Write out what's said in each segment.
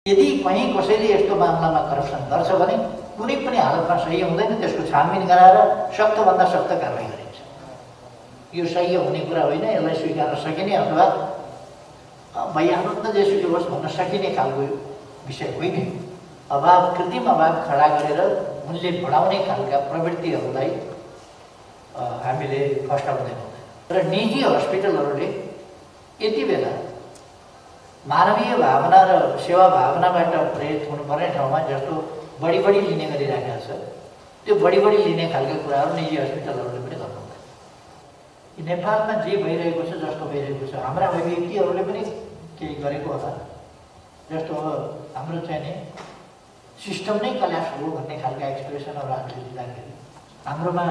यदि कहीँ कसैले यस्तो मामलामा करप्सन गर्छ भने कुनै पनि हालतमा सही हुँदैन, त्यसको छानबिन गराएर सख्तभन्दा सख्त कारबाही गरिन्छ। यो सही हुने कुरा होइन, यसलाई स्वीकार्न सकिने अथवा भइहाल्नु त जेसुकै होस् भन्न सकिने खालको विषय होइन। अभाव, कृत्रिम अभाव खडा गरेर मूल्य बढाउने खालका प्रवृत्तिहरूलाई हामीले फस्टाउँदैनौँ। र निजी हस्पिटलहरूले यति बेला मानवीय भावना र सेवा भावनाबाट प्रेरित हुनुपर्ने ठाउँमा जस्तो बढी लिने गरिरहेका छ, त्यो बढी लिने खालका कुराहरू निजी हस्पिटलहरूले पनि गर्नुहुँदैन। नेपालमा जे भइरहेको छ, जस्तो भइरहेको छ, हाम्रा व्यक्तिहरूले पनि केही गरेको होला। जस्तो अब हाम्रो चाहिँ नि सिस्टम नै कल्यास हो भन्ने खालका एक्सप्रेसनहरू हामीले दिँदाखेरि हाम्रोमा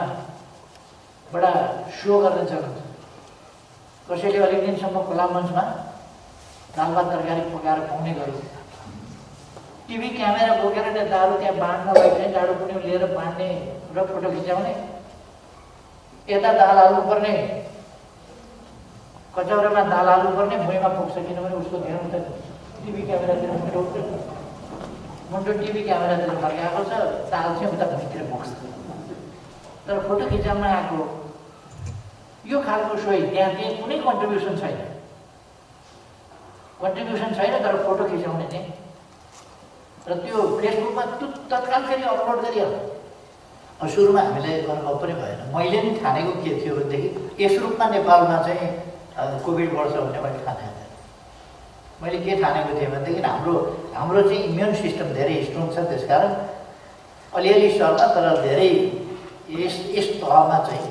बडा सो गर्ने चलन छ। कसैले अलिक दिनसम्म खुला मञ्चमा दाल भात तरकारी पकाएर खुवाउने गर्यो, टिभी क्यामेरा बोकेर नेताहरू त्यहाँ बाँड्नलाई चाहिँ डाँडो पुण्य लिएर बाँड्ने र फोटो खिचाउने, यता दाल हाल्नु पर्ने, कचौरामा दाल हाल्नु पर्ने भुइँमा पुग्छ, किनभने उसको ध्यान उता टिभी क्यामेरातिर मुन्टो टिभी क्यामेरातिर फर्काएको छ, दाल चाहिँ उता भुइँतिर पुग्छ। तर फोटो खिचाउन आएको यो खालको सोही त्यहाँ कुनै कन्ट्रिब्युसन छैन, तर फोटो खिचाउने नै र त्यो फेसबुकमा तत्काल फेरि अपलोड गरिहाल्छ। सुरुमा हामीले अनुभव पनि भएन। मैले नि ठानेको के थियो भनेदेखि यस रूपमा नेपालमा चाहिँ कोभिड बढ्छ भन्ने मैले ठानेको थिएँ। मैले के ठानेको थिएँ भनेदेखि हाम्रो चाहिँ इम्युन सिस्टम धेरै स्ट्रङ छ, त्यसकारण अलिअलि सर्ला तर धेरै यस तहमा चाहिँ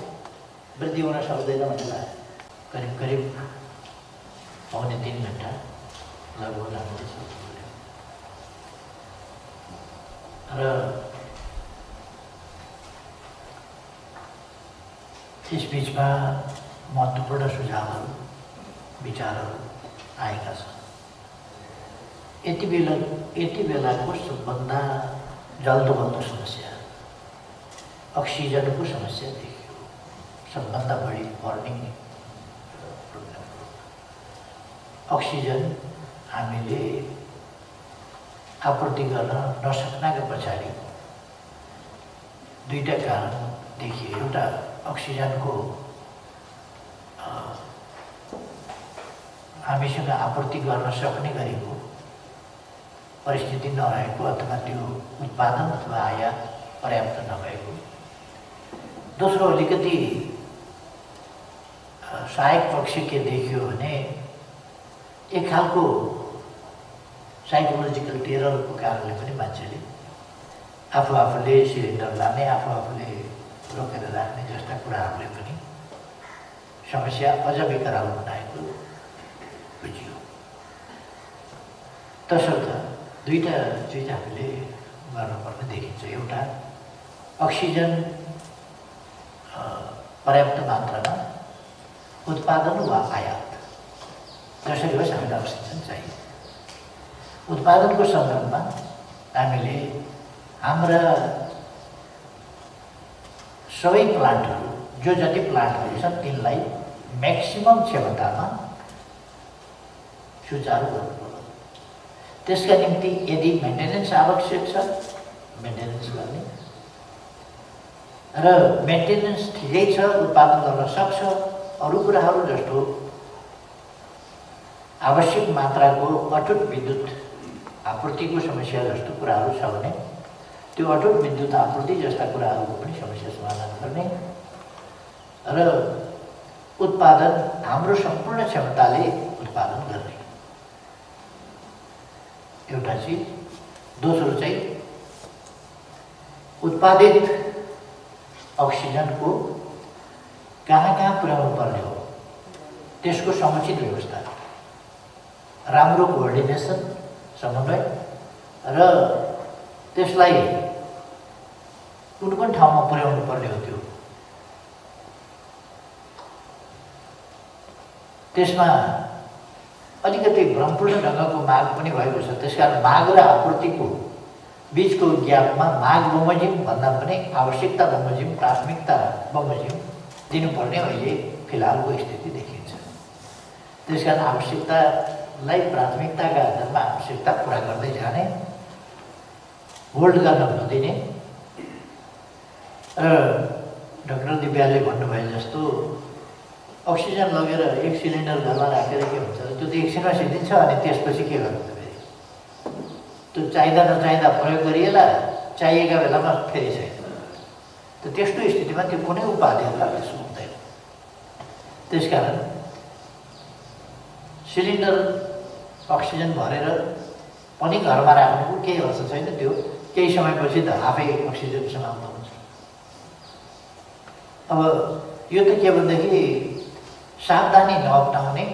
वृद्धि हुन सक्दैन भन्ने लाग्यो। करिब पाउने 3 घन्टा लगभग हामीले र यस बिचमा महत्त्वपूर्ण सुझावहरू, विचारहरू आएका छन्। यति बेलाको सबभन्दा जल्दोबल्दो समस्या अक्सिजनको समस्या देखियो, सबभन्दा बढी बर्निङ प्रब्लम। अक्सिजन हामीले आपूर्ति गर्न नसक्नाका पछाडि दुईटा कारण देखिए। एउटा अक्सिजनको हामीसँग आपूर्ति गर्न सक्ने गरेको परिस्थिति नरहेको अथवा त्यो उत्पादन अथवा आयात पर्याप्त नभएको। दोस्रो अलिकति सहायक पक्ष के देखियो भने एक खालको साइकोलोजिकल टेररको कारणले पनि मान्छेले आफूले सिलिन्डर लाने, आफूले रोकेर राख्ने जस्ता कुराहरूले पनि समस्या अझ विकराल बनाएको बुझियो। तसर्थ दुईटा चिज हामीले गर्नुपर्ने देखिन्छ। एउटा अक्सिजन पर्याप्त मात्रामा उत्पादन वा आयात, जसरी होस् हामीलाई अक्सिजन चाहियो। उत्पादनको सन्दर्भमा हामीले हाम्रा सबै प्लान्टहरू, जो जति प्लान्टहरू छन् तिनलाई म्याक्सिमम क्षमतामा सुचारू गर्नुपर्छ। त्यसका निम्ति यदि मेन्टेनेन्स आवश्यक छ, मेन्टेनेन्स गर्ने, र मेन्टेनेन्स ठिकै छ, उत्पादन गर्न सक्छ, अरू कुराहरू जस्तो आवश्यक मात्राको अटुट विद्युत आपूर्तिको समस्या जस्तो कुराहरू छ भने त्यो अटुट विद्युत आपूर्ति जस्ता कुराहरूको पनि समस्या समाधान गर्ने र उत्पादन हाम्रो सम्पूर्ण क्षमताले उत्पादन गर्ने एउटा चिज। दोस्रो चाहिँ उत्पादित अक्सिजनको कहाँ पुर्याउनु पर्ने हो त्यसको समुचित व्यवस्था, राम्रो कोअर्डिनेसन, समन्वय र त्यसलाई कुन ठाउँमा पुर्याउनु पर्ने हो त्यो त्यसमा अलिकति भ्रमपूर्ण ढङ्गको माग पनि भएको छ। त्यसकारण माग र आपूर्तिको बीचको ग्यापमा माग बमोजिम भन्दा पनि आवश्यकता बमोजिम, प्राथमिकता बमोजिम दिनुपर्ने अहिले फिलहालको स्थिति देखिन्छ। त्यसकारण आवश्यकता अक्सिजनलाई प्राथमिकताका आधारमा आवश्यकता पुरा गर्दै जाने, होल्ड गर्न नदिने। र डाक्टर दिव्याले भन्नुभए जस्तो अक्सिजन लगेर एक सिलिन्डर घरमा राखेर के हुन्छ, त्यो त एकछिनमा सिद्धिन्छ अनि त्यसपछि के गर्नु त फेरि? त्यो चाहिँदा नचाहिँदा प्रयोग गरिएला, चाहिएका बेलामा फेरि छैन। त त्यस्तो स्थितिमा त्यो कुनै उपाधिहरूलाई हुँदैन। त्यसकारण सिलिन्डर अक्सिजन भरेर पनि घरमा राख्नुको केही अर्थ छैन। त्यो केही समयपछि त आफै अक्सिजन समाप्त हुन्छ। अब यो त के भनेदेखि सावधानी नअप्नाउने,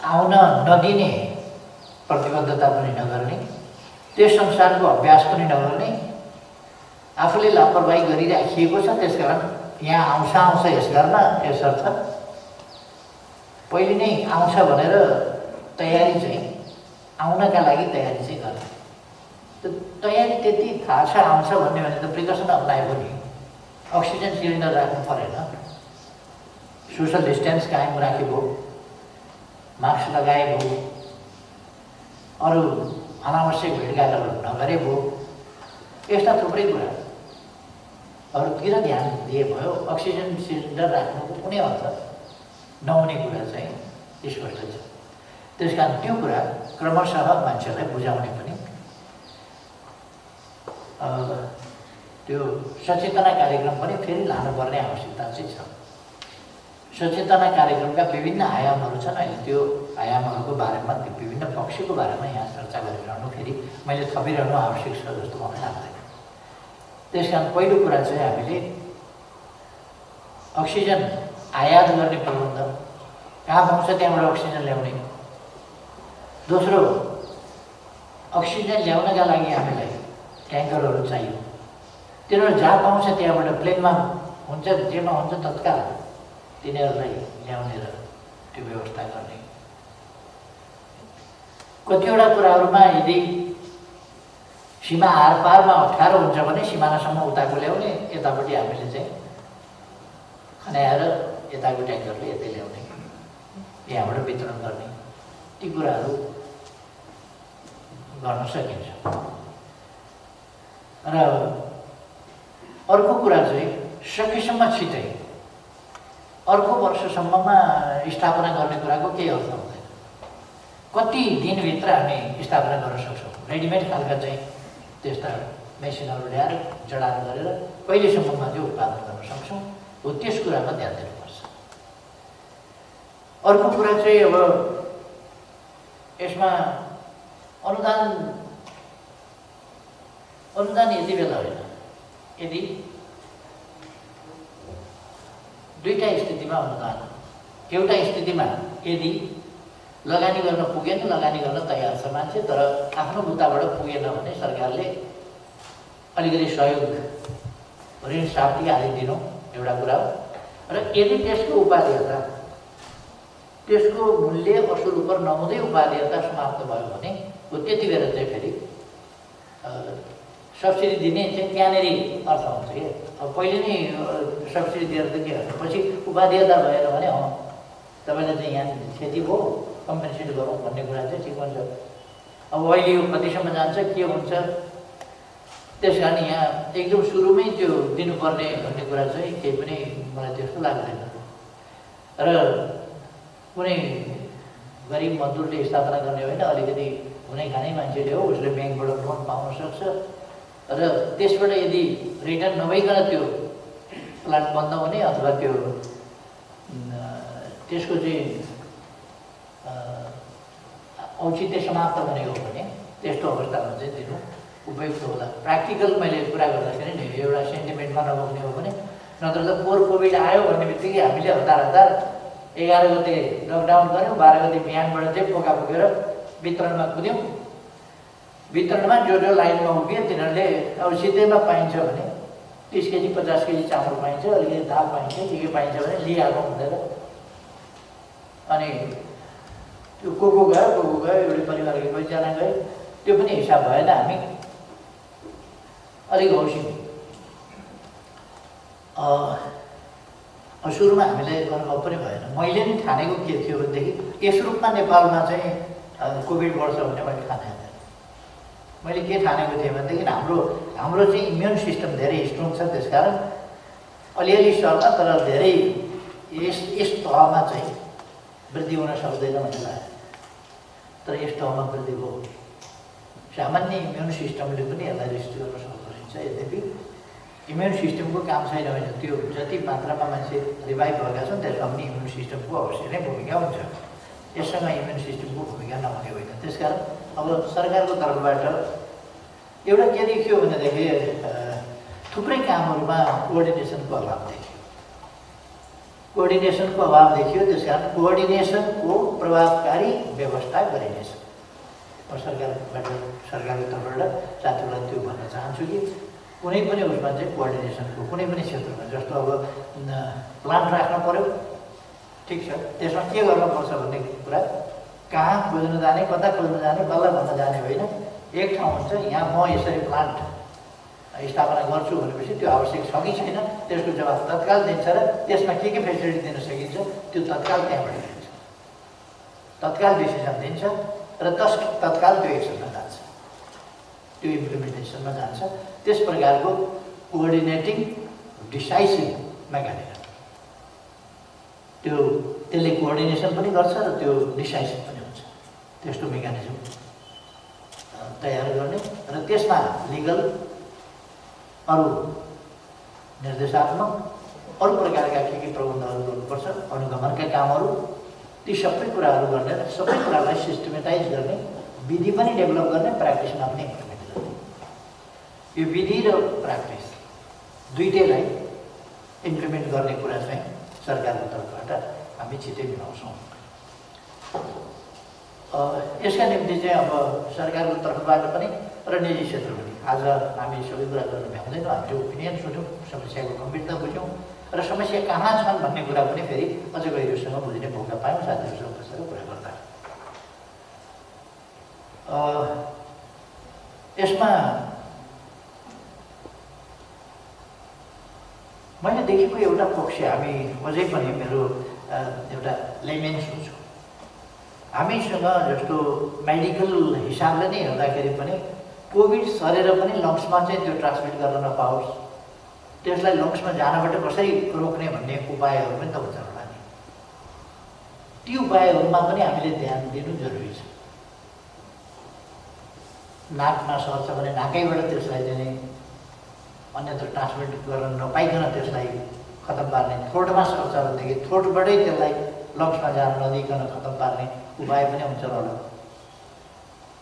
आउन नदिने प्रतिबद्धता पनि नगर्ने, त्यस अनुसारको अभ्यास पनि नगर्ने, आफूले लापरवाही गरिराखिएको छ। त्यसकारण यहाँ आउँछ यस गर्न यसर्थ पहिले नै आउँछ भनेर तयारी चाहिँ आउनका लागि तयारी चाहिँ गर्ने। त्यो तयारी त्यति थाहा छ आउँछ भन्ने भने त प्रिकसन अप्नाए पनि अक्सिजन सिलिन्डर राख्नु परेन, सोसल डिस्टेन्स कायम राखे भयो, मास्क लगाए भयो, अरू अनावश्यक भेटघाटहरू नगरे भयो, यस्ता थुप्रै कुरा अरूतिर ध्यान दिए भयो। अक्सिजन सिलिन्डर राख्नुको कुनै अर्थ नहुने कुरा चाहिँ स्पष्ट छ। त्यसकारण त्यो कुरा क्रमशः मान्छेलाई बुझाउने पनि त्यो सचेतना कार्यक्रम पनि फेरि लानुपर्ने आवश्यकता चाहिँ छ। सचेतना कार्यक्रमका विभिन्न आयामहरू छन्। अहिले त्यो आयामहरूको बारेमा, त्यो विभिन्न पक्षको बारेमा यहाँ चर्चा गरिरहनु फेरि मैले थपिरहनु आवश्यक छ जस्तो मलाई लाग्दैन। त्यसकारण पहिलो कुरा चाहिँ हामीले अक्सिजन आयात गर्ने प्रबन्ध, कहाँ पाउँछ त्यहाँबाट अक्सिजन ल्याउने। दोस्रो, अक्सिजन ल्याउनका लागि हामीलाई ट्याङ्करहरू चाहियो। तिनीहरू जहाँ पाउँछ त्यहाँबाट प्लेनमा हुन्छ, जेमा हुन्छ तत्काल तिनीहरूलाई ल्याउने र त्यो व्यवस्था गर्ने। कतिवटा कुराहरूमा यदि सीमा आरपारमा अप्ठ्यारो हुन्छ भने सिमानासम्म उताको ल्याउने, यतापट्टि हामीले चाहिँ खन्याएर यताको ट्याङ्करले यतै ल्याउने, यहाँबाट वितरण गर्ने, ती कुराहरू गर्न सकिन्छ। र अर्को कुरा चाहिँ सकेसम्म छिटै अर्को वर्षसम्ममा स्थापना गर्ने कुराको केही अर्थ हुँदैन। कति दिनभित्र हामी स्थापना गर्न सक्छौँ, रेडिमेड खालका चाहिँ त्यस्ता मेसिनहरू ल्याएर जडान गरेर कहिलेसम्ममा चाहिँ उत्पादन गर्न सक्छौँ हो, त्यस कुरामा ध्यान दिनुपर्छ। अर्को कुरा चाहिँ अब यसमा अनुदान यति बेला होइन, यदि दुईटा स्थितिमा अनुदान। एउटा स्थितिमा यदि लगानी गर्न पुगेन, लगानी गर्न तयार छ मान्छे, तर आफ्नो बुताबाट पुगेन भने सरकारले अलिकति सहयोग, ऋण साप्ती आदि दिनु एउटा कुरा हो। र यदि त्यसको उपादेयता, त्यसको मूल्य असुल उप नहुँदै उपादेयता समाप्त भयो भने त्यति बेला चाहिँ फेरि सब्सिडी दिने चाहिँ त्यहाँनिर अर्थ हुन्छ कि। अब पहिले नै सब्सिडी दिएर त के हुन्छ, पछि उपादेयता भएन भने तपाईँले चाहिँ यहाँ क्षति भयो कम्पेन्सेट गरौँ भन्ने कुरा चाहिँ ठिक हुन्छ। अब अहिले यो कतिसम्म जान्छ के हुन्छ, त्यस कारण यहाँ एकदम सुरुमै त्यो दिनुपर्ने भन्ने कुरा चाहिँ केही पनि मलाई त्यस्तो लाग्दैन। र कुनै गरिब मजदुरले स्थापना गर्ने होइन, अलिकति हुनै खाने मान्छेले हो, उसले ब्याङ्कबाट लोन पाउन सक्छ। र त्यसबाट यदि रिटर्न नभइकन त्यो प्लान्ट बन्द हुने अथवा त्यो त्यसको चाहिँ औचित्य समाप्त हुने हो भने त्यस्तो अवस्थामा चाहिँ दिनु उपयुक्त होला। प्र्याक्टिकल मैले कुरा गर्दाखेरि नि एउटा सेन्टिमेन्टमा नबोक्ने हो भने, नत्र त पोहोर कोभिड आयो भन्ने बित्तिकै हामीले हतार 11 गते लकडाउन गऱ्यौँ, 12 गते बिहानबाट चाहिँ पोका पुगेर वितरणमा कुद्यौँ। वितरणमा जो लाइनमा उभियो तिनीहरूले अब सिधैमा पाइन्छ भने 30 केजी 50 केजी चामल पाइन्छ, अलिकति दाल पाइन्छ, के पाइन्छ भने लिइहाल्नु हुँदैन। अनि त्यो को गयो एउटै परिवारको कतिजना गयो, त्यो पनि हिसाब भएन। हामी अलिक हौसी सुरुमा हामीले अनुभव पनि भएन। मैले नि ठानेको के थियो भनेदेखि यस रूपमा नेपालमा चाहिँ कोभिड बढ्छ भन्ने मैले ठानेको थिएँ। मैले के ठानेको थिएँ भनेदेखि हाम्रो चाहिँ इम्युन सिस्टम धेरै स्ट्रङ छ, त्यसकारण अलिअलि सर्ला तर धेरै यस तहमा चाहिँ वृद्धि हुन सक्दैन भन्ने लाग्यो। तर यस तहमा वृद्धि भयो। सामान्य इम्युन सिस्टमले पनि यसलाई रेस्ट गर्न सक्दो रहेछ। यद्यपि इम्युन सिस्टमको काम छैन भने त्यो जति मात्रामा मान्छे रिभाइभ भएका छन् त्यसमा पनि इम्युन सिस्टमको अवश्य नै भूमिका हुन्छ। यससँग इम्युन सिस्टमको भूमिका नहुने होइन। त्यसकारण अब सरकारको तर्फबाट एउटा के देखियो भनेदेखि थुप्रै कामहरूमा कोअर्डिनेसनको अभाव देखियो। कोअर्डिनेसनको अभाव देखियो, त्यसकारण कोअर्डिनेसनको प्रभावकारी व्यवस्था गरिनेछ। म सरकारको तर्फबाट साथीहरूलाई त्यो भन्न चाहन्छु कि कुनै पनि उसमा चाहिँ कोअर्डिनेसनको कुनै पनि क्षेत्रमा, जस्तो अब प्लान्ट राख्न पर्यो, ठिक छ, त्यसमा के गर्नुपर्छ भन्ने कुरा कहाँ खोज्न जाने, कता खोज्न जाने, कसलाई भन्न जाने होइन। एक ठाउँ हुन्छ, यहाँ म यसरी प्लान्ट स्थापना गर्छु भनेपछि त्यो आवश्यक छ कि छैन त्यसको जवाफ तत्काल दिन्छ र त्यसमा के फेसिलिटी दिन सकिन्छ त्यो तत्काल त्यहाँबाट दिन्छ, तत्काल डिसिजन दिन्छ र तत्काल त्यो एक्सनमा जान्छ, त्यो इम्प्लिमेन्टेसनमा जान्छ। त्यस प्रकारको कोअर्डिनेटिङ डिसाइसिभ मेकानिजम, त्यसले कोअर्डिनेसन पनि गर्छ र त्यो डिसाइसिभ पनि हुन्छ। त्यस्तो मेकानिजम तयार गर्ने र त्यसमा लिगल, अरू निर्देशात्मक, अरू प्रकारका के प्रबन्धहरू गर्नुपर्छ, अनुगमनका कामहरू, ती सबै कुराहरू गर्ने र सबै कुरालाई सिस्टमेटाइज गर्ने, विधि पनि डेभलप गर्ने, प्र्याक्टिसमा पनि इम्प्लिमेन्ट गर्ने। यो विधि र प्र्याक्टिस दुईटैलाई इम्प्लिमेन्ट गर्ने कुरा चाहिँ सरकारको तर्फबाट हामी छिटै मिलाउँछौँ। यसका निम्ति चाहिँ अब सरकारको तर्फबाट पनि र निजी क्षेत्र पनि आज हामी सबै कुरा गर्न भ्याउँदैनौँ। हामीले ओपिनियन सुन्यौँ, समस्याको गम्भीरता बुझ्यौँ र समस्या कहाँ छन् भन्ने कुरा पनि फेरि अझ गहिरोसँग बुझ्ने मौका पायौँ साथीहरूसँग बसेर कुरा गर्दा। यसमा मैले देखेको एउटा पक्ष, हामी अझै पनि मेरो एउटा लेमेन सोच हो, हामीसँग जस्तो मेडिकल हिसाबले नै हेर्दाखेरि पनि कोभिड सरेर पनि लङ्समा चाहिँ त्यो ट्रान्समिट गर्न नपाओस्, त्यसलाई लङ्समा जानबाट कसरी रोक्ने भन्ने उपायहरू पनि त हुन्छ होला नि। ती उपायहरूमा पनि हामीले ध्यान दिनु जरुरी छ। नाकमा सर्छ भने नाकैबाट त्यसलाई चाहिँ अन्यत्र ट्रान्समिट गर्न नपाइकन त्यसलाई खतम पार्ने, थ्रोटमा सर्छ भनेदेखि थ्रोटबाटै त्यसलाई लङ्समा जान नदिइकन खतम पार्ने उपाय पनि हुन्छ होला।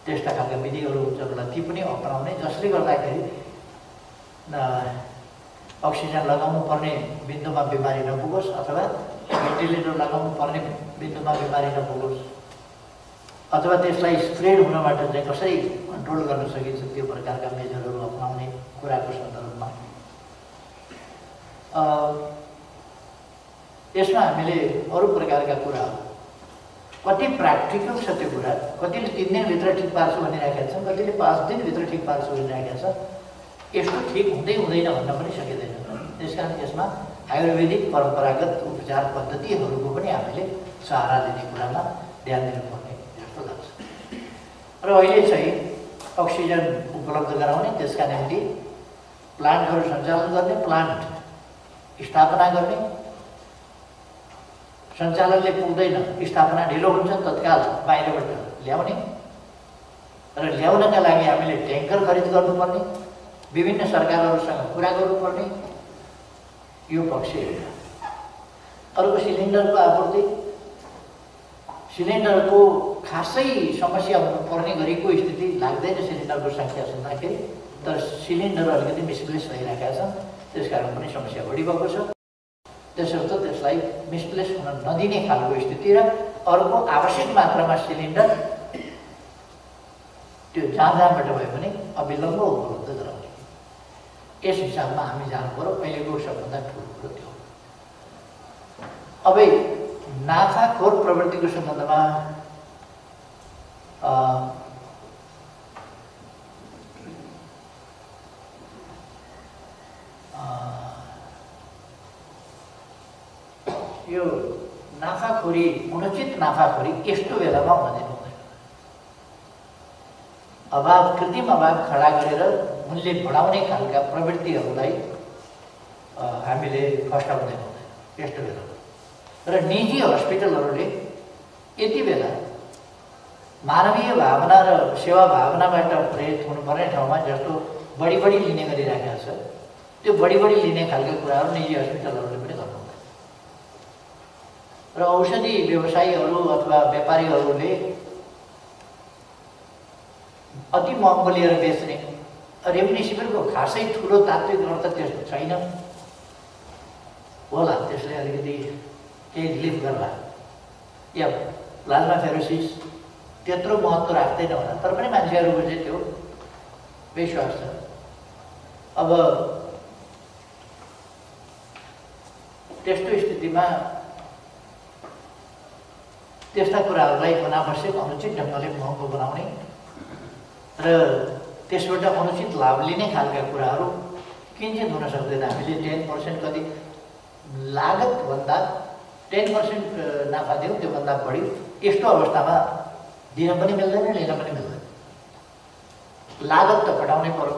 त्यस्ता खालका विधिहरू हुन्छ होला, ती पनि अपनाउने, जसले गर्दाखेरि अक्सिजन लगाउनु पर्ने बिन्दुमा बिमारी नपुगोस् अथवा भेन्टिलेटर लगाउनु पर्ने बिन्दुमा बिमारी नपुगोस्, अथवा त्यसलाई स्प्रेड हुनबाट चाहिँ कसरी कन्ट्रोल गर्न सकिन्छ त्यो प्रकारका मेजरहरू अपनाउने कुराको सन्दर्भमा यसमा हामीले अरू प्रकारका कुराहरू, कति प्र्याक्टिकल छ त्यो कुरा, कतिले 3 दिनभित्र ठिक पार्छु भनिरहेका छन्, कतिले 5 दिनभित्र ठिक पार्छु भनिरहेका छन्। यस्तो ठिक हुँदै हुँदैन भन्न पनि सकिँदैन। त्यसकारण यसमा आयुर्वेदिक परम्परागत उपचार पद्धतिहरूको पनि हामीले सहारा लिने कुरामा ध्यान दिनुपर्ने जस्तो लाग्छ। र अहिले चाहिँ अक्सिजन उपलब्ध गराउने, त्यसका निम्ति प्लान्टहरू सञ्चालन गर्ने, प्लान्ट स्थापना गर्ने, सञ्चालनले पुग्दैन, स्थापना ढिलो हुन्छ, तत्काल बाहिरबाट ल्याउने र ल्याउनका लागि हामीले ट्याङ्कर खरिद गर्नुपर्ने, विभिन्न सरकारहरूसँग कुरा गर्नुपर्ने, यो पक्ष एउटा। अर्को सिलिन्डरको आपूर्ति, सिलिन्डरको खासै समस्या हुनुपर्ने गरेको स्थिति लाग्दैन सिलिन्डरको सङ्ख्या सुन्दाखेरि, तर सिलिन्डर अलिकति मिसप्लेस भइरहेका छन्, त्यसकारण पनि समस्या बढी भएको छ। त्यसर्थ त्यसलाई मिसप्लेस हुन नदिने खालको स्थिति र अर्को आवश्यक मात्रामा सिलिन्डर त्यो जहाँबाट भए पनि अविलम्ब उपलब्ध गराउने, यस हिसाबमा हामी जानु पर्यो। अहिलेको सबभन्दा ठुलो कुरो त्यो। अब नाफाखोर प्रवृत्तिको सम्बन्धमा यो नाफाखोरी, अनुचित नाफाखोरी यस्तो बेलामा हुन दिनु हुँदैन। अभाव, कृत्रिम अभाव खडा गरेर मूल्य बढाउने खालका प्रवृत्तिहरूलाई हामीले फस्टाउन दिनु हुँदैन यस्तो बेला। र निजी हस्पिटलहरूले यति बेला मानवीय भावना र सेवा भावनाबाट प्रेरित हुनुपर्ने ठाउँमा जस्तो बढी बढी लिने गरिरहेका छ, त्यो बढी बढी लिने खालका कुराहरू निजी हस्पिटलहरूले पनि गर्नु हुँदैन। र औषधि व्यवसायीहरू अथवा व्यापारीहरूले अति महँगो लिएर बेच्ने, रेमडेसिभिरको खासै ठुलो तात्विक अर्थ त्यस्तो छैन होला, त्यसले अलिकति केही रिलिफ गर्ला, या प्लाज्मा फेरोसिस त्यत्रो महत्त्व राख्दैन होला, तर पनि मान्छेहरूको चाहिँ त्यो विश्वास छ। अब त्यस्तो स्थितिमा त्यस्ता कुराहरूलाई अनावश्यक अनुचित ढङ्गले महँगो बनाउने र त्यसबाट अनुचित लाभ लिने खालका कुराहरू किन्चित हुन सक्दैन। हामीले 10% कति लागतभन्दा 10% नाफा दिउँ, त्योभन्दा बढी यस्तो अवस्थामा दिन पनि मिल्दैन, लिन पनि मिल्दैन। लागत त घटाउनै पर्यो,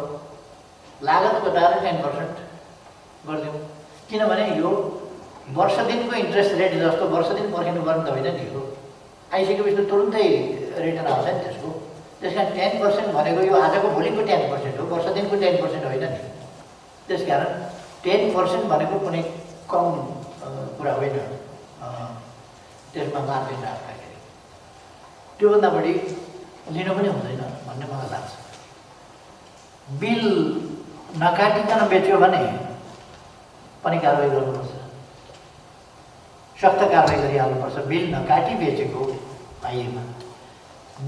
लागत घटाएर 10% गरिदिउँ, किनभने यो वर्ष दिनको इन्ट्रेस्ट रेट जस्तो वर्ष दिन पर्खिनु पर्ने त होइन नि। हो आइसकेपछि त तुरुन्तै रिटर्न आउँछ नि त्यसको। त्यस कारण 10% भनेको यो आजको भोलिको 10% हो, वर्ष दिनको 10% होइन नि। त्यस कारण 10% भनेको कुनै कम कुरा होइन त्यसमा मार्जिन राख्दाखेरि। त्योभन्दा बढी लिनु पनि हुँदैन भन्ने मलाई लाग्छ। बिल नकाटिकन बेच्यो भने पनि कारवाही गर्नुपर्छ, सख्त कारवाही गरिहाल्नुपर्छ। बिल नकाटी बेचेको पाइएमा,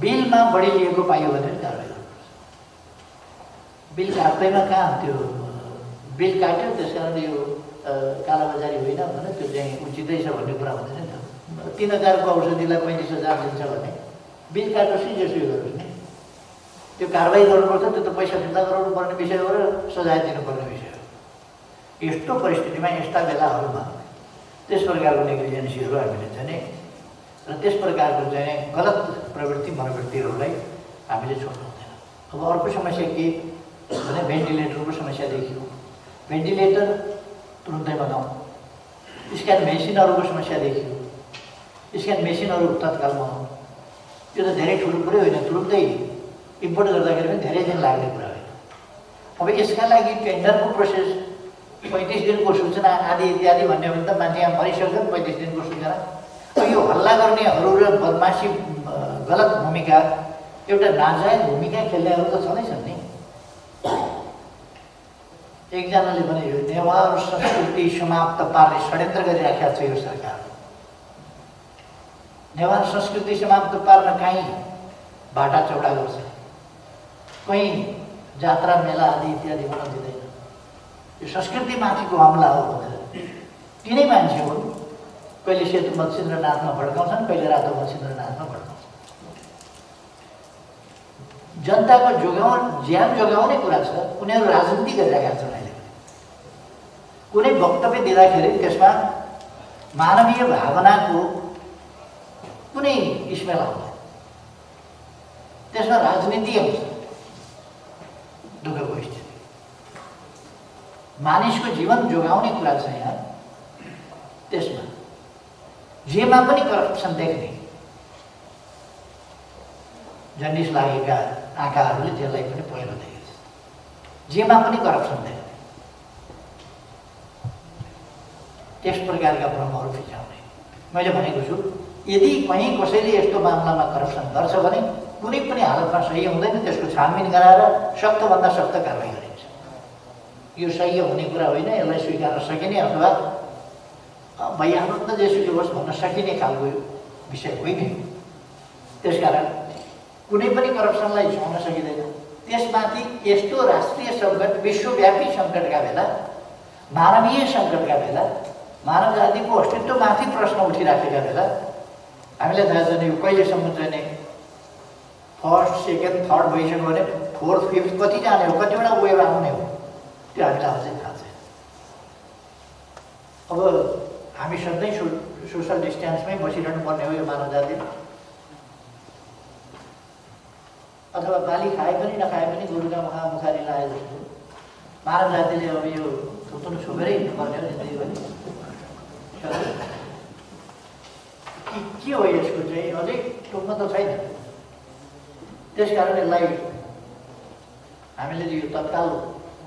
बिलमा बढी लिएको पाइयो भने पनि कारवाही गर्नुपर्छ। बिल काट्दैमा कहाँ त्यो बिल काट्यो त्यस कारण यो कालाबजारी होइन भने त्यो चाहिँ उचितै छ भन्ने कुरा हुँदैन नि त। 3000 को औषधिलाई 35,000 दिन्छ भने बिल काट्नुहोस् नि, जेसुकै गर्नुहोस् नि, त्यो कारवाही गर्नुपर्छ। त्यो त पैसा फिर्ता गराउनु पर्ने विषय हो र सजाय दिनुपर्ने विषय हो। यस्तो परिस्थितिमा, यस्ता बेलाहरूमा त्यस प्रकारको नेग्लिजेन्सीहरू हामीले चाहिँ र त्यस प्रकारको चाहिँ गलत प्रवृत्ति मनोवृत्तिहरूलाई हामीले छोड्नु हुँदैन। अब अर्को समस्या के भने भेन्टिलेटरको समस्या देखियो। भेन्टिलेटर तुरुन्तै बनाऊ। स्क्यान मेसिनहरूको समस्या देखियो। स्क्यान मेसिनहरू तत्कालमा हो। त्यो त धेरै ठुलो कुरै होइन, तुरुन्तै इम्पोर्ट गर्दाखेरि पनि धेरै दिन लाग्ने कुरा होइन। अब यसका लागि टेन्डरको प्रोसेस 35 दिनको सूचना आदि इत्यादि भन्ने हो भने त मान्छे यहाँ मरिसक्छ 35 दिनको सूचना। यो हल्ला गर्नेहरू र बदमासी गलत भूमिका, एउटा नाजायज भूमिका खेल्नेहरू त छँदैछन् नि। एकजनाले भने यो नेवार संस्कृति समाप्त पार्ने षड्यन्त्र गरिराखेको छ यो सरकार। नेवार संस्कृति समाप्त पार्न कहीँ बाटा चौडा गर्छ, कहीँ जात्रा मेला आदि इत्यादि हुन दिँदैन। यो संस्कृतिमाथिको हमला हो भनेर तिनै मान्छे हुन्, कहिले सेतु मत्स्येन्द्रनाथमा भड्काउँछन्, कहिले रातो मत्स्येन्द्रनाथमा भड्काउँछन्। जनताको ज्यान जोगाउने कुरा छ, उनीहरू राजनीति गरिरहेका छन्। अहिले कुनै वक्तव्य दिँदाखेरि त्यसमा मानवीय भावनाको कुनै स्मेल आउँदैन, त्यसमा राजनीति आउँछ। दुःखको स्थिति, मानिसको जीवन जोगाउने कुरा छ यहाँ। त्यसमा जेमा पनि करप्सन देख्ने, जन्डिस लागेका आँखाहरूले त्यसलाई पनि पहिलो देखेछ। जेमा पनि करप्सन देख्ने, त्यस प्रकारका भ्रमहरू फिजाउने। मैले भनेको छु, यदि कहीँ कसैले यस्तो मामलामा करप्सन गर्छ भने कुनै पनि हालतमा सही हुँदैन, त्यसको छानबिन गराएर सख्तभन्दा सख्त कारवाही गरिन्छ। यो सही हुने कुरा होइन, यसलाई स्वीकार्न सकिने अथवा भइहाल्नु त जेसुकै होस् भन्न सकिने खालको विषय होइन। त्यसकारण कुनै पनि करप्सनलाई छुन सकिँदैन। त्यसमाथि यस्तो राष्ट्रिय सङ्कट, विश्वव्यापी सङ्कटका बेला, मानवीय सङ्कटका बेला, मानव जातिको अस्तित्वमाथि प्रश्न उठिराखेका बेला हामीलाई थाहा छैन यो कहिलेसम्म चाहिँ फर्स्ट, सेकेन्ड, थर्ड भइसक्यो भने फोर्थ, फिफ्थ कति जाने हो, कतिवटा वेभ आउने हो, त्यो हामीलाई अझै थाहा छैन। अब हामी सधैँ सोसल डिस्टेन्समै बसिरहनु पर्ने हो यो मानव जाति, अथवा बाली खाए पनि नखाए पनि गोरुका मुखारी लाए जस्तो मानव जातिले अब यो थुप्रो छोपेरै हिँड्नुपर्ने हो जिन्दगीभरि। के हो यसको चाहिँ अझै टुक्न त छैन। त्यसकारण यसलाई हामीले यो तत्काल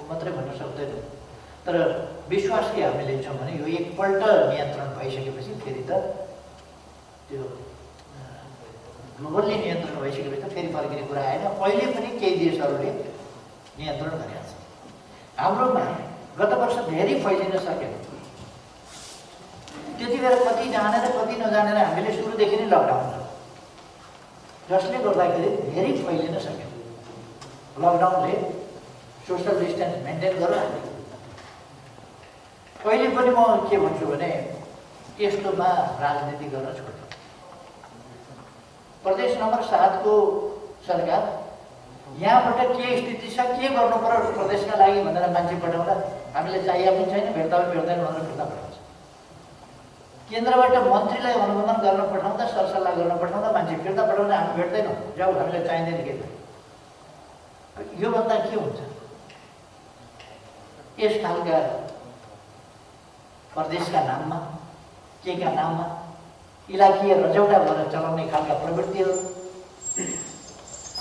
मात्रै भन्न सक्दैनौँ, तर विश्वास के हामी लिन्छौँ भने यो एकपल्ट नियन्त्रण भइसकेपछि फेरि त त्यो ग्लोबल्ली नियन्त्रण भइसकेपछि त फेरि फर्किने कुरा आएन। अहिले पनि केही देशहरूले नियन्त्रण गरेका छन्। हाम्रोमा गत वर्ष धेरै फैलिन सकेन। त्यति बेला कति जानेर कति नजानेर हामीले सुरुदेखि नै लकडाउन छ, जसले गर्दाखेरि धेरै फैलिन सकेन। लकडाउनले सोसल डिस्टेन्स मेन्टेन गरेर हामी कहिले पनि म के भन्छु भने यस्तोमा राजनीति गर्न छोड्नु। प्रदेश नम्बर 7 को सरकार यहाँबाट के स्थिति छ, के गर्नु पर्यो प्रदेशका लागि भनेर मान्छे पठाउँदा हामीले चाहिए पनि छैन, भेट्दा पनि भेट्दैन भनेर फिर्ता पठाउँछ। केन्द्रबाट मन्त्रीलाई अनुगमन गर्न पठाउँदा, सरसल्लाह गर्न पठाउँदा मान्छे फिर्ता पठाउँदा हामी भेट्दैनौँ, जाऊ हामीलाई चाहिँदैन के। योभन्दा के हुन्छ? यस खालका प्रदेशका नाममा, केका नाममा इलाकीय रजौटा गरेर चलाउने खालका प्रवृत्तिहरू,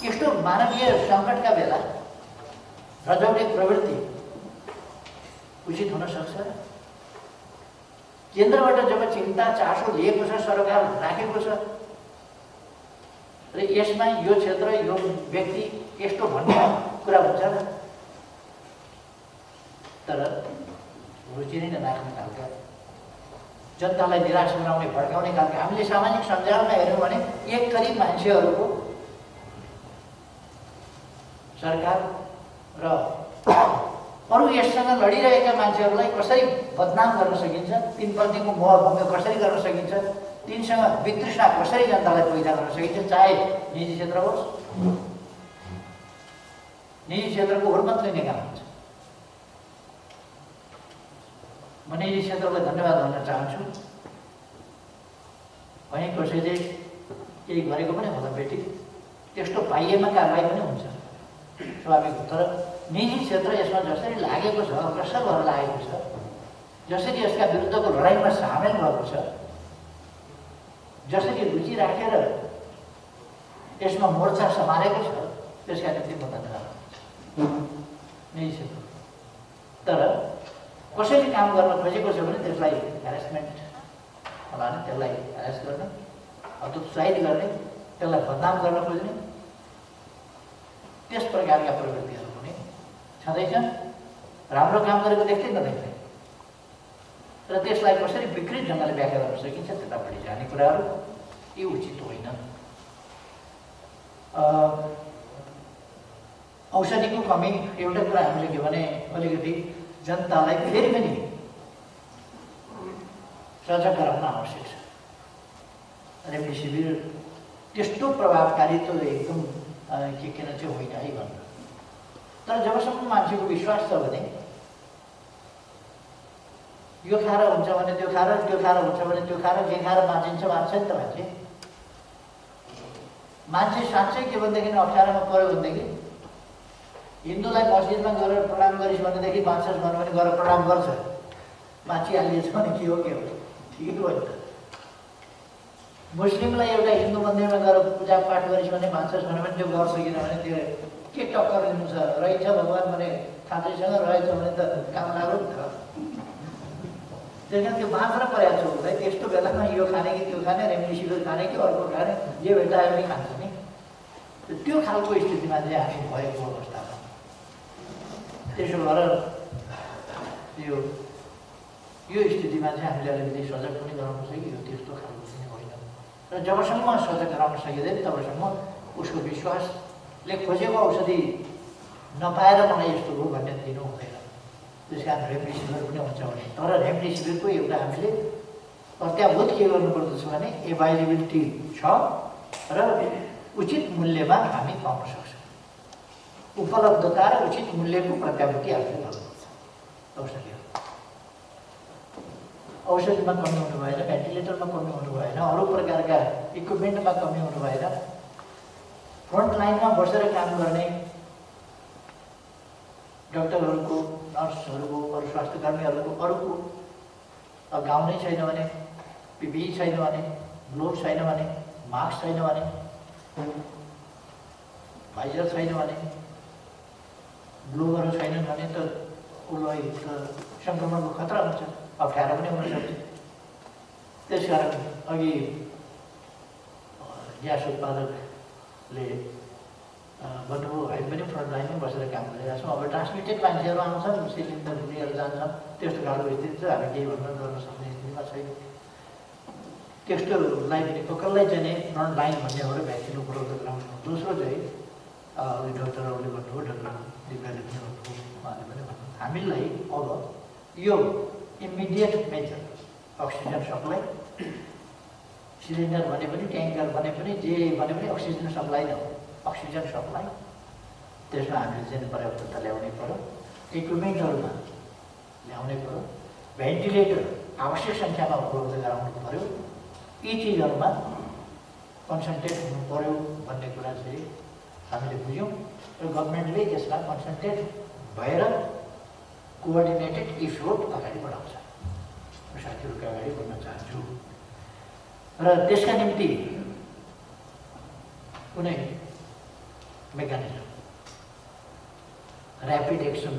यस्तो मानवीय सङ्कटका बेला रजौटे प्रवृत्ति उचित हुन सक्छ? केन्द्रबाट जब चिन्ता चासो लिएको छ, सरकार राखेको छ र यसमा यो क्षेत्र यो व्यक्ति यस्तो भन्ने कुरा हुन्छ र तर रुचि नै नराख्ने खालका, जनतालाई निराश बनाउने भड्काउने खालका। हामीले सामाजिक सञ्जालमा हेऱ्यौँ भने एक थरी मान्छेहरूको सरकार र अरू यससँग लडिरहेका मान्छेहरूलाई कसरी बदनाम गर्न सकिन्छ, तिनप्रतिको मोहभङ्ग कसरी गर्न सकिन्छ, तिनसँग वितृष्णा कसरी जनतालाई पैदा गर्न सकिन्छ, चाहे निजी क्षेत्र होस्, निजी क्षेत्रको हुर्मत लिने काम हुन्छ। म निजी क्षेत्रलाई धन्यवाद भन्न चाहन्छु। कहीँ कसैले केही गरेको पनि होला बेटी, त्यस्तो पाइएमा कारवाही पनि हुन्छ स्वाभाविक हो। तर निजी क्षेत्र यसमा जसरी लागेको छ, अग्रसर भएर लागेको छ, जसरी यसका विरुद्धको लडाइँमा सामेल भएको छ, जसरी रुचि राखेर यसमा मोर्चा समारेको छ, त्यसका निम्ति म धन्यवाद निजी क्षेत्र। तर कसैले काम गर्न खोजेको छ भने त्यसलाई ह्यारेसमेन्ट फलाने, त्यसलाई ह्यारेस गर्ने, हतोत्साहित गर्ने, त्यसलाई बदनाम गर्न खोज्ने, त्यस प्रकारका प्रवृत्तिहरू पनि छँदैछन्। राम्रो काम गरेको देख्दै नदेख्दै र त्यसलाई कसरी विकृत ढङ्गले व्याख्या गर्न सकिन्छ त्यतापट्टि जाने कुराहरू यी उचित होइन। औषधिको कमी एउटा कुरा हामीले के भने अलिकति जनतालाई फेरि पनि सजग गराउन आवश्यक छ। रेमडेसिभिर त्यस्तो प्रभावकारी त एकदम किन चाहिँ होइन है भन्नु। तर जबसम्म मान्छेको विश्वास छ भने यो खाएर हुन्छ भने त्यो खाएर, त्यो खाएर हुन्छ भने त्यो खाएर, जे खाएर बाँचिन्छ बाँच्छ नि त मान्छे। मान्छे साँच्चै के भनेदेखि अप्ठ्यारोमा पऱ्यो भनेदेखि हिन्दूलाई मस्जिदमा गएर प्रणाम गरिस् भनेदेखि बाँच्छस् भन्यो भने गएर प्रणाम गर्छ, बाँचिहालिएछ भने के हो ठिकै हो नि त। मुस्लिमलाई एउटा हिन्दू मन्दिरमा गएर पूजापाठ गरिस् भने बाँच्छस् भन्यो भने त्यो गर्छ, किनभने त्यो के टक्कर लिनु छ, रहेछ भगवान् भने खाँचैसँग रहेछ भने त काम लाग्यो नि त। त्यही कारण त्यो बाँच्न परेको छ उसलाई। त्यस्तो बेलामा यो खाने कि त्यो खाने, रेमडेसिभिर खाने कि अर्को खाने, जे भेटायो पनि खान्छ नि। त्यो खालको स्थितिमा चाहिँ हामी भएको अवस्थामा त्यसो गरेर यो स्थितिमा चाहिँ हामीले अलिकति सजग पनि गराउनुपर्छ कि यो त्यस्तो खालको पनि होइन। र जबसम्म सजग गराउन सकिँदैन तबसम्म उसको विश्वासले खोजेको औषधि नपाएर मलाई यस्तो हो भन्ने दिनु हुँदैन। त्यस कारण रेमडेसिभिर पनि हुन्छ भने, तर रेमडेसिभिरको एउटा हामीले प्रत्याभूत के गर्नुपर्दछ भने एभाइलेबिलिटी छ र उचित मूल्यमा हामी पाउन सक्छौँ। उपलब्धता र उचित मूल्यको प्रत्याभूति आफूले गर्नुपर्छ। औषधि औषधिमा कमी हुनु भएन, भेन्टिलेटरमा कमी हुनु भएन, अरू प्रकारका इक्विपमेन्टमा कमी हुनु भएन। फ्रन्ट लाइनमा बसेर काम गर्ने डाक्टरहरूको, नर्सहरूको, अरू स्वास्थ्यकर्मीहरूको अरूको गाउँ नै छैन भने, पिपिई छैन भने, ग्लोभ छैन भने, मास्क छैन भने, भाइजर छैन भने, ग्लोभहरू छैनन् भने त उसलाई त सङ्क्रमणको खतरा हुन्छ, अप्ठ्यारो पनि हुनसक्छ। त्यसकारण अघि ग्यास उत्पादकले भन्नुभयो, हामी पनि फ्रन्ट लाइनमै बसेर काम गरिरहेका छौँ। अब ट्रान्समिटेड मान्छेहरू आउँछन्, सिलिन्डर लिएर जान्छन्, त्यस्तो खालको स्थिति छ, हामी केही गर्न सक्ने स्थितिमा छैन। त्यस्तोलाई पनि कसलाई चाहिँ फ्रन्ट लाइन भन्नेहरू भ्याक्सिन उपलब्ध गराउनु। दोस्रो चाहिँ डाक्टरहरूले भन्नुभयो, डाक्टर दिपाले पनि भन्नुभयो, उहाँले पनि भन्नुभयो, हामीलाई अब यो immediate major oxygen supply, cylinder भने पनि, ट्याङ्कर भने पनि, जे भने पनि अक्सिजन सप्लाई नै हो। अक्सिजन सप्लाई, त्यसमा हामीले चाहिँ पर्याप्तता ल्याउनै पर्यो, इक्विपमेन्टहरूमा ल्याउनै पर्यो, भेन्टिलेटर आवश्यक सङ्ख्यामा उपलब्ध गराउनु पर्यो। यी चिजहरूमा कन्सन्ट्रेट हुनु पर्यो भन्ने कुरा चाहिँ हामीले बुझ्यौँ र गभर्मेन्टले यसमा कन्सन्ट्रेट भएर कोअर्डिनेटेड इफोर्ट अगाडि बढाउँछ। म साथीहरूको अगाडि बढ्न चाहन्छु र त्यसका निम्ति कुनै मेकानिजम, ऱ्यापिड एक्सन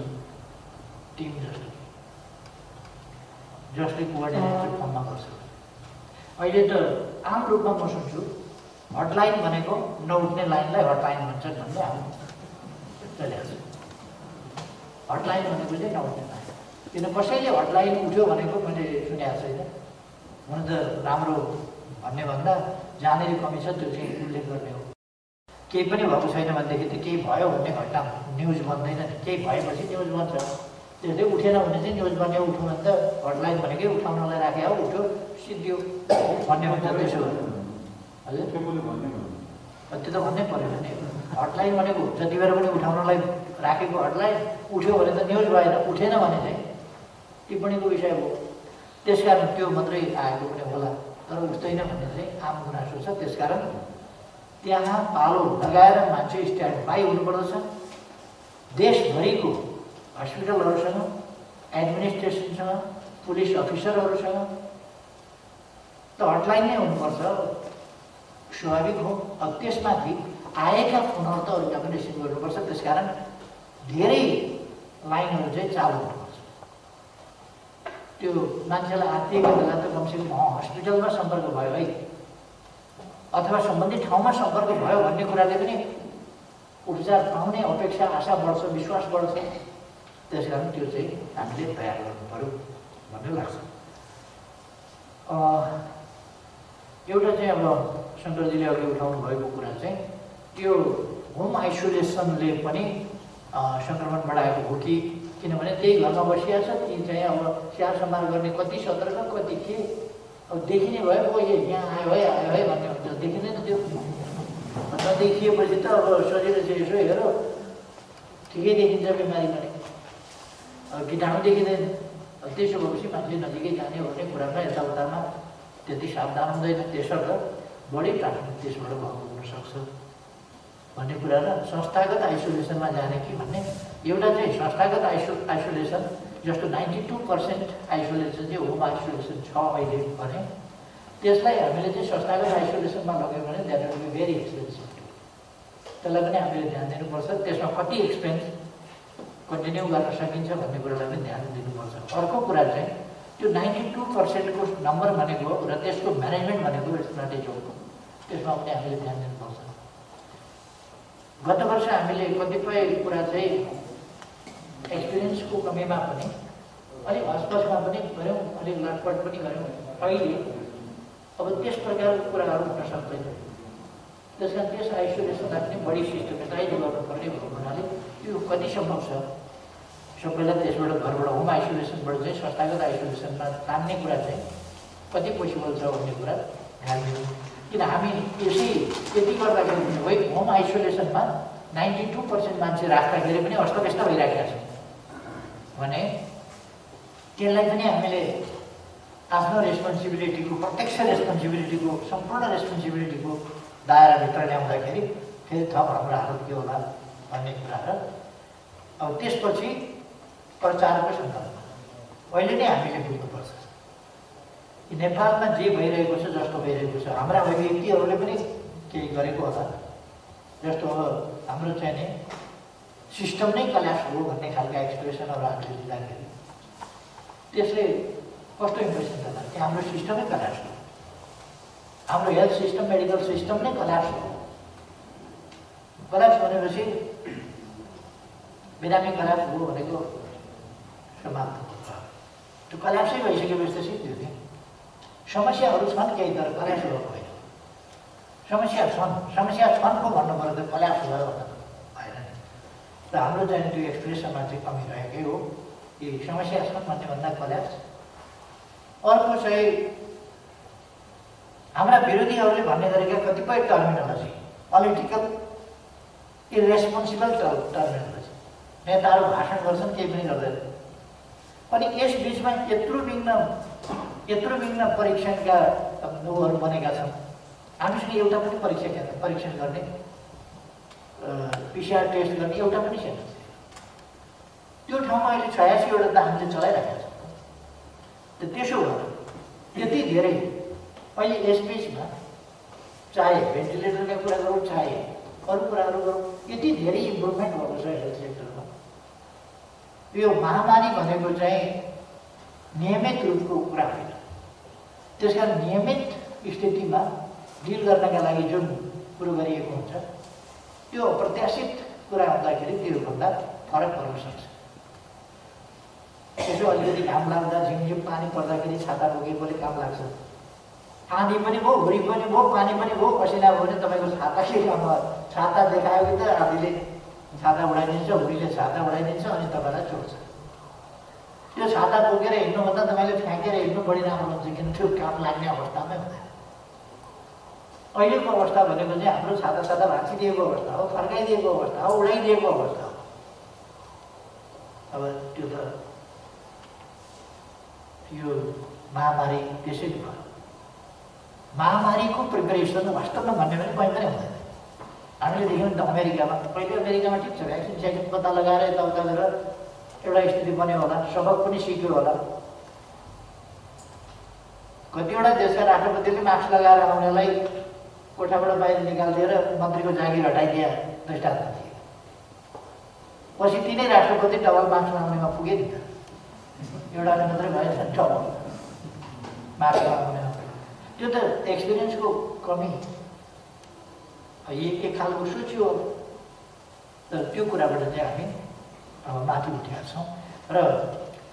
टिम जसले कोअर्डिनेटेड फर्ममा गर्छ। अहिले त आम रूपमा म सुन्छु हटलाइन भनेको नउठ्ने लाइनलाई हटलाइन भन्छन् भन्ने हामी चलिरहेको छ। हटलाइन भनेको चाहिँ नउठ्ने लाइन, किन कसैले हटलाइन उठ्यो भनेको मैले सुनेको छैन। हुन त राम्रो भन्ने भन्दा जहाँनिर कमी छ त्यो चाहिँ उल्लेख गर्ने हो। केही पनि भएको छैन भनेदेखि त केही भयो भन्ने घटना न्युज बन्दैन नि, केही भएपछि न्युज बन्छ। त्यसले उठेन भने चाहिँ न्युज बन्ने, उठ्यो भने त हटलाइन भनेकै उठाउनलाई राखे हो, उठ्यो सिद्धियो भन्ने हुन्छ। त्यसो हो हजुर, त्यो त भन्नै परेन नि। हटलाइन भनेको जति बेला पनि उठाउनलाई राखेको हटलाइन, उठ्यो भने त न्युज भएन, उठेन भने चाहिँ टिप्पणीको विषय हो। त्यसकारण त्यो मात्रै आएको पनि होला, तर उठ्दैन भन्ने चाहिँ आम गुनासो छ। त्यसकारण त्यहाँ पालो लगाएर मान्छे स्ट्यान्ड बाई हुनुपर्दछ। देशभरिको हस्पिटलहरूसँग, एडमिनिस्ट्रेसनसँग, पुलिस अफिसरहरूसँग त हटलाइन नै हुनुपर्छ, स्वाभाविक हो। अब त्यसमाथि आएका फोनहरू त अरूका पनि रिसिभ गर्नुपर्छ। त्यसकारण धेरै लाइनहरू चाहिँ चालु हुनुपर्छ। त्यो मान्छेलाई आत्तिएको बेला त कमसेकम हस्पिटलमा सम्पर्क भयो है, अथवा सम्बन्धित ठाउँमा सम्पर्क भयो भन्ने कुराले पनि उपचार पाउने अपेक्षा, आशा बढ्छ, विश्वास बढ्छ। त्यसकारण त्यो चाहिँ हामीले तयार गर्नु पर्यो भन्ने लाग्छ। एउटा चाहिँ अब शङ्करजीले अघि उठाउनु भएको कुरा चाहिँ त्यो होम आइसोलेसनले पनि सङ्क्रमण बढाएको हो कि, किनभने त्यही घरमा बसिया छ, ती चाहिँ अब स्याहार सम्हार गर्ने कति सतर्क, कति के, अब देखिने भयो ओ यहाँ आयो है भन्ने हुन्छ। देखिँदैन त्यो, नदेखिएपछि त अब शरीर चाहिँ यसो हेर ठिकै देखिन्छ बिमारी पनि, अब कीटाणु देखिँदैन। त्यसो भएपछि मान्छे नजिकै जाने भन्ने कुरामा यताउतामा त्यति सावधान हुँदैन, त्यसर्थ बढी ट्रान्समिट त्यसबाट भएको हुनसक्छ भन्ने कुरा र संस्थागत आइसोलेसनमा जाने कि भन्ने। एउटा चाहिँ संस्थागत आइसोलेसन जस्तो 92% आइसोलेसन चाहिँ होम आइसोलेसन छ अहिले भने, त्यसलाई हामीले चाहिँ संस्थागत आइसोलेसनमा लग्यौँ भने that will be very expensive. त्यसलाई पनि हामीले ध्यान दिनुपर्छ। त्यसमा कति एक्सपेन्स कन्टिन्यू गर्न सकिन्छ भन्ने कुरालाई पनि ध्यान दिनुपर्छ। अर्को कुरा चाहिँ त्यो 92%को नम्बर भनेको र त्यसको म्यानेजमेन्ट भनेको स्ट्राटेजी हो, त्यसमा पनि हामीले ध्यान दिनुपर्छ। गत वर्ष हामीले कतिपय कुरा चाहिँ एक्सपिरियन्सको कमीमा पनि अलिक हस्पसमा पनि गऱ्यौँ, अलिक लटपट पनि गऱ्यौँ। अहिले अब त्यस प्रकारको कुराहरू हुन सक्दैन। त्यस कारण त्यस आइसोलेसनलाई पनि बढी सिस्टमेटाइज गर्नुपर्ने भएको हुनाले त्यो कति सम्भव छ सबैलाई त्यसबाट घरबाट होम आइसोलेसनबाट चाहिँ संस्थागत आइसोलेसनमा तान्ने कुरा चाहिँ कति पोसिबल छ भन्ने कुरा ध्यान दिनु। किन हामी यति गर्दाखेरि पनि है होम आइसोलेसनमा 92% मान्छे राख्दाखेरि पनि अस्तव्यस्त भइराखेका छ भने त्यसलाई पनि हामीले आफ्नो रेस्पोन्सिबिलिटीको प्रत्यक्ष रेस्पोन्सिबिलिटीको सम्पूर्ण रेस्पोन्सिबिलिटीको दायराभित्र ल्याउँदाखेरि फेरि थप हाम्रो हालत के होला भन्ने कुरा र अब त्यसपछि प्रचारको सन्दर्भमा अहिले नै हामीले बुझ्नुपर्छ कि नेपालमा जे भइरहेको छ जस्तो भइरहेको छ हाम्रा व्यक्तिहरूले पनि केही गरेको होला जस्तो अब हाम्रो चाहिँ नि सिस्टम नै कल्यास हो भन्ने खालका एक्सप्रेसनहरू हामीले दिँदाखेरि त्यसले कस्तो इम्प्रेसन दिँदा कि हाम्रो सिस्टमै कल्यास हो हाम्रो हेल्थ सिस्टम मेडिकल सिस्टम नै कल्यास हो कल्यास भनेपछि बिरामी कल्यास हो भनेको समाप्त हुन्छ त्यो कल्यासै भइसकेपछि त सिद्धि हुने समस्याहरू छन् केही तर कल्यास भएको होइन समस्या छन् पो भन्नुपर्दा त कल्यास भयो भन्दा भएन नि र हाम्रो चाहिँ त्यो एक्सप्रेसनमा चाहिँ कमी रहेकै हो कि समस्या छन् भन्ने भन्दा कल्यास अर्को चाहिँ हाम्रा विरोधीहरूले भन्ने गरेका कतिपय टर्मिनोलोजी पोलिटिकल इरेस्पोन्सिबल टर्मिनोलोजी नेताहरू भाषण गर्छन् केही पनि गर्दैन अनि यस बिचमा यत्रो विघ्न परीक्षणका ऊहरू बनेका छन् हामीसँग एउटा पनि परीक्षण गर्ने पिसिआर टेस्ट गर्ने एउटा पनि छैन त्यो ठाउँमा अहिले 86 वटा त हामीले चलाइरहेका छौँ त त्यसो भएर यति धेरै अहिले यस बिचमा चाहे भेन्टिलेटरका कुरा गरौँ चाहे अरू कुराहरू गरौँ यति धेरै इम्प्रुभमेन्ट भएको छ हेल्थ सेक्टरमा यो महामारी भनेको चाहिँ नियमित रूपको कुरा होइन त्यसकारण नियमित स्थितिमा डिल गर्नका लागि जुन कुरो गरिएको हुन्छ त्यो अप्रत्याशित कुरा हुँदाखेरि त्योभन्दा फरक पर्न सक्छ यसो अलिकति घाम लाग्दा झिमझिम पानी पर्दाखेरि छाता बोकेकोले काम लाग्छ आँधी पनि भयो हुरी पनि भयो पानी पनि भयो पसिना भयो भने तपाईँको छाता के काम छाता देखायो कि त आँधीले छाता उडाइदिन्छ हुरीले छाता उडाइदिन्छ अनि तपाईँलाई चोर्छ त्यो छाता बोकेर हिँड्नुभन्दा तपाईँले फ्याँकेर हिँड्नु बढी राम्रो हुन्छ किन त्यो काम लाग्ने अवस्थामै हुँदैन अहिलेको अवस्था भनेको चाहिँ हाम्रो छाता भाँचिदिएको अवस्था हो फर्काइदिएको अवस्था हो उडाइदिएको अवस्था हो अब त्यो त यो महामारी त्यसैले भयो महामारीको प्रिपरेसन वास्तवमा भन्ने भने कहीँ पनि हुँदैन हामीले देख्यौँ नि त अमेरिकामा पहिले अमेरिकामा ठिक छ भ्याक्सिन पत्ता लगाएर यताउता गरेर एउटा स्थिति बन्यो होला सबक पनि सिक्यो होला कतिवटा देशका राष्ट्रपतिले मास्क लगाएर आउनेलाई कोठाबाट बाहिर निकालिदिएर मन्त्रीको जागिर हटाइदिए दृष्टान्त थिए पछि तिनै राष्ट्रपति डबल मास्क लगाउनेमा पुगे नि त एउटाले मात्रै भएछ डबल मास्क लगाउनेमा त्यो त एक्सपिरियन्सको कमी एक खालको सोच्यो तर त्यो कुराबाट चाहिँ हामी अब माथि उठेका छौँ र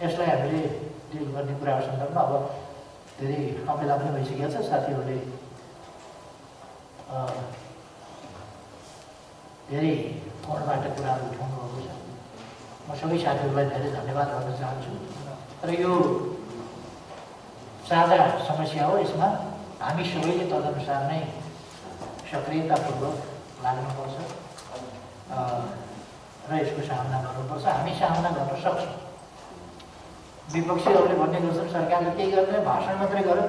यसलाई हामीले डिल गर्ने कुराको सन्दर्भमा अब धेरै अपेला पनि भइसकेको छ साथीहरूले धेरै कोणबाट कुराहरू उठाउनु भएको छ म सबै साथीहरूलाई धेरै धन्यवाद गर्न चाहन्छु र यो साझा समस्या हो यसमा हामी सबैले तदनुसार नै सक्रियतापूर्वक लाग्नुपर्छ र यसको सामना गर्नुपर्छ हामी सामना गर्न सक्छौँ विपक्षीहरूले भन्ने गर्छन् सरकारले केही गर्दैन भाषण मात्रै गर्यो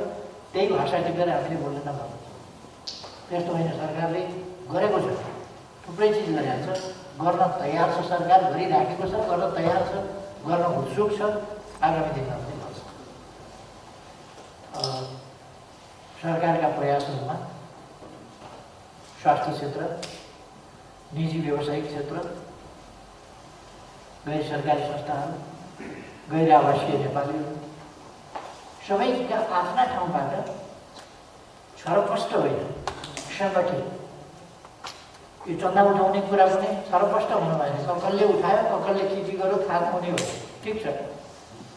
त्यही भाषा टिपेर हामीले बोल्न नगर्नु त्यस्तो होइन सरकारले गरेको छ थुप्रै चिज गरिहाल्छ गर्न तयार छ सरकार गरिराखेको छ गर्न तयार छ गर्न उत्सुक छ आगामी दिनमा पनि गर्छ सरकारका प्रयासहरूमा स्वास्थ्य क्षेत्र निजी व्यावसायिक क्षेत्र गैर सरकारी संस्थाहरू गैर आवासीय नेपालीहरू सबैका आफ्ना ठाउँबाट छरपष्ट होइन सङ्गठित यो चन्दा उठाउने कुरा पनि छरपष्ट हुनु भएन ककलले उठायो ककलले खिची गर्यो थाहा हुने हो ठिक छ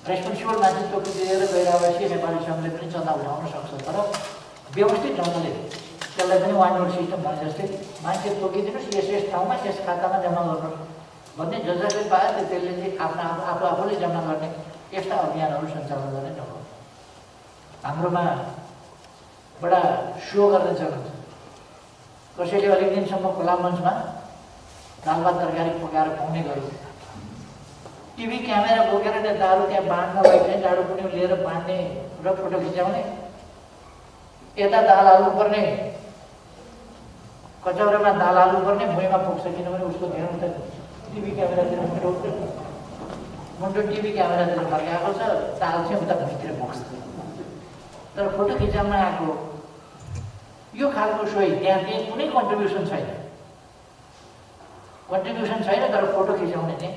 रेस्पोन्सिबल मान्छे टोपी दिएर गैर आवासीय नेपाली सङ्घले पनि चन्दा उठाउन सक्छ तर व्यवस्थित ढङ्गले त्यसलाई पनि वान नोट सिस्टम भने जस्तै मान्छे तोकिदिनुहोस् यस ठाउँमा यस खातामा जम्मा गर्नुहोस् भन्ने जसले पायो त्यसले चाहिँ आफूले जम्मा गर्ने यस्ता अभियानहरू सञ्चालन गर्ने नहो हाम्रोमा बडा सो गर्ने चलन छ कसैले अलिक दिनसम्म खुला मञ्चमा दाल भात तरकारी पकाएर खुवाउने गर्यो टिभी क्यामेरा बोकेर नेताहरू त्यहाँ बाँड्नलाई चाहिँ डाडु पुण्य लिएर बाँड्ने र फोटो खिचाउने, यता दाल हाल्नुपर्ने, कचौरामा दाल हाल्नुपर्ने भुइँमा पुग्छ, किनभने उसको ध्यान त टिभी क्यामेरातिर मुन्टो टिभी क्यामेरातिर फर्काएको छ, दाल चाहिँ उता भुइँतिर पुग्छ। तर फोटो खिचाउन आएको यो खालको सोही त्यहाँ चाहिँ कुनै कन्ट्रिब्युसन छैन, तर फोटो खिचाउने नै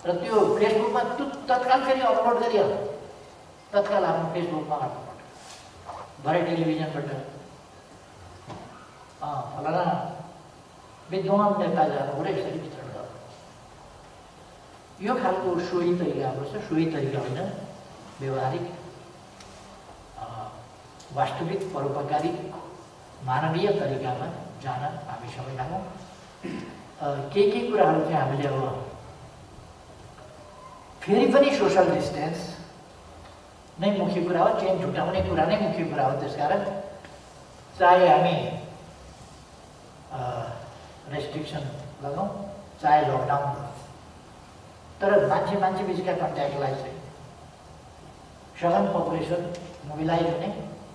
र त्यो फेसबुकमा तत्काल फेरि अपलोड गरिहाल्छ, तत्काल आफ्नो फेसबुकमा हाल्नुपर्छ, भरे टेलिभिजनबाट फलाना विद्वान नेता जानु र यसरी वितरण गर्नु। यो खालको सोही तरिकाको छ, सोही तरिका होइन, व्यवहारिक वास्तविक परोपकारी मानवीय तरिकामा जान हामी सबै लागौँ। केही कुराहरू चाहिँ हामीले अब फेरि पनि सोसल डिस्टेन्स नै मुख्य कुरा हो, चेन छुट्याउने कुरा नै मुख्य कुरा हो। त्यसकारण चाहे हामी रेस्ट्रिक्सन लगाउँ चाहे लकडाउन गरौँ, तर मान्छे बिचका कन्ट्याक्टलाई चाहिँ सघन पपुलेसन मोबिलाइज हुने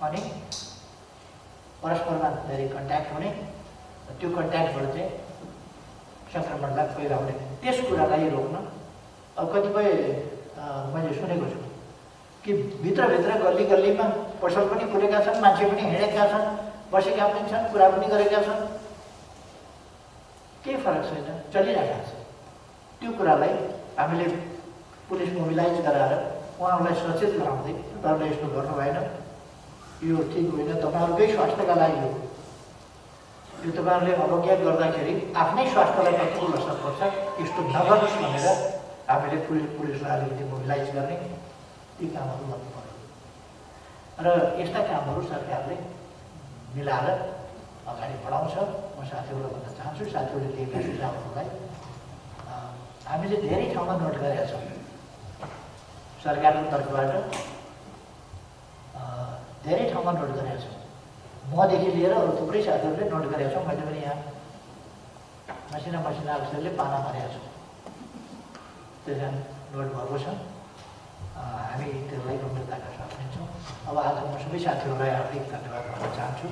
अनि परस्परमा धेरै कन्ट्याक्ट हुने, त्यो कन्ट्याक्टबाट चाहिँ सङ्क्रमणलाई फैलाउने, त्यस कुरालाई रोक्न अब कतिपय मैले सुनेको छु कि भित्रभित्र गल्लीमा पसल पनि खुलेका छन्, मान्छे पनि हिँडेका छन्, बसेका पनि छन्, कुरा पनि गरेका छन्, केही फरक छैन, चलिरहेका छ। त्यो कुरालाई हामीले पुलिस मोबिलाइज गराएर उहाँहरूलाई सचेत गराउँदै तपाईँहरूले यस्तो गर्नु भएन, यो ठिक होइन, तपाईँहरूकै स्वास्थ्यका लागि हो, यो तपाईँहरूले अवज्ञा गर्दाखेरि आफ्नै स्वास्थ्यलाई प्रतिकूल असर पर्छ, यस्तो नगर्नुहोस् भनेर हामीले पुलिसलाई अलिकति मोबिलाइज गर्ने ती कामहरू गर्नु पर्यो। र यस्ता कामहरू सरकारले मिलाएर अगाडि बढाउँछ। म साथीहरूलाई भन्न चाहन्छु, साथीहरूले दिएका सुझावहरूलाई हामीले धेरै ठाउँमा नोट गरेका छौँ, सरकारको तर्फबाट धेरै ठाउँमा नोट गरेका छौँ, मदेखि लिएर अरू थुप्रै साथीहरूले नोट गरेका छौँ। मैले पनि यहाँ मसिना अक्षरले पाना मारेका छु, त्यसमा नोट भएको छ। हामी त्यसलाई गम्भीरताका साथ लिन्छौँ। अब आज म सबै साथीहरूलाई हार्दिक धन्यवाद भन्न चाहन्छु।